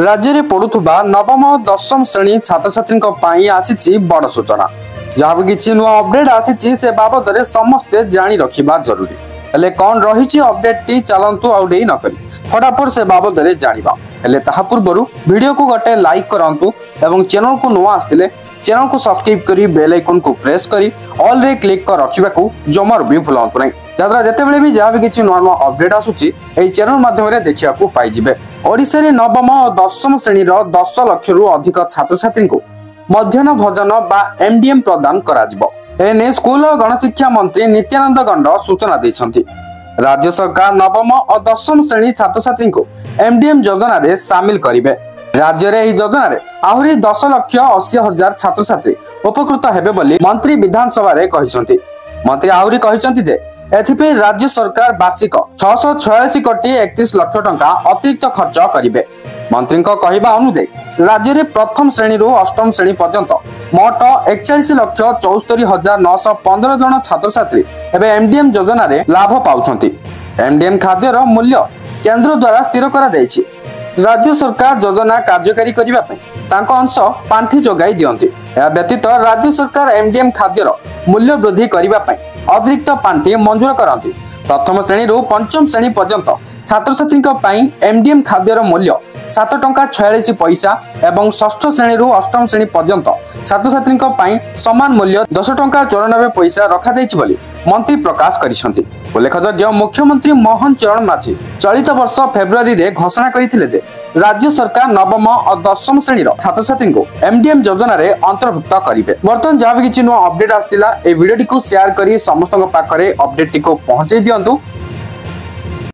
राज्य में पढ़ुवा नवम और दशम श्रेणी छात्र छात्री आसी बड़ सूचना जहाँ भी किसी नुआ अपडेट आसी से बाबद में समस्ते जाणी रखा जरूरी हेले कौन रही अपडेट टी चलतु आउे नक फटाफट से बाबद में जाना हेले ता पूर्व वीडियो को गोटे लाइक करंतु एवं चैनल को नुआ आसते चैनल को सब्सक्राइब करी बेल आइकन को प्रेस करी ऑल रे क्लिक कर रखा जमार भी भूलतु नहीं जहाँ जितेबाला भी जहाँ भी किसी नुआ नुआ अपडेट आसूची चैनल माध्यम देखा पाइबे। ओडिशा रे नवम और दशम श्रेणी 10 लाख रु अधिक छात्र छात्री को मध्याह्न भोजन बा एमडीएम प्रदान करा जिवो। एने स्कूल और गणशिक्षा मंत्री नित्यानंद गंड सूचना देछंती। राज्य सरकार नवम और दशम श्रेणी छात्र छात्री को एमडीएम योजना रे शामिल करिवे। राज्य रे योजना रे आहुरी 10,80,000 छात्र छात्री उपकृत हेबे बोली मंत्री विधानसभा रे कहिसंती। मंत्री आहुरी कहिसंती जे एथिपे राज्य सरकार वार्षिक 646 कोटी 31 लाख टंका अतिरिक्त खर्च करिवे। मंत्री कहवा अनुसार राज्य में प्रथम श्रेणी रु अष्टम श्रेणी पर्यंत मोट 41,74,915 जन छात्र छात्री एवं एमडीएम योजना रे लाभ पाउछंती। एमडीएम खाद्यर मूल्य केंद्र द्वारा स्थिर करा जायछि। राज्य सरकार योजना कार्यकारी करिबा पे तांको अंश पांठी जोगाई दियंती। या व्यतीत राज्य सरकार एमडीएम खाद्यर मूल्य वृद्धि करिबा पे अतिरिक्त पांठी मंजूर करंती। प्रथम श्रेणी रु पंचम श्रेणी पर्यंत छात्र छात्री एमडीएम खाद्यर मूल्य 7 टंका 46 पैसा एवं षष्ठ श्रेणी रु अष्टम श्रेणी पर्यंत छात्र छात्री समान मूल्य 10 टंका 94 पैसा रखा जायछि बोली मंत्री प्रकाश करिसंती। उल्लेखयोग्य मुख्यमंत्री मोहन चरण माझी चलित वर्ष फेब्रुआरी रे घोषणा करथिले जे राज्य सरकार नवम और दशम श्रेणी छात्र छात्री को एमडीएम योजना रे अंतर्भुक्त करिवे। वर्तमान जहाँ भी किसी नुआ अपडेट आसतिला ए वीडियो टी को शेयर करी समस्त पाखरे अपडेट टी को पहुंचाई दियंतु।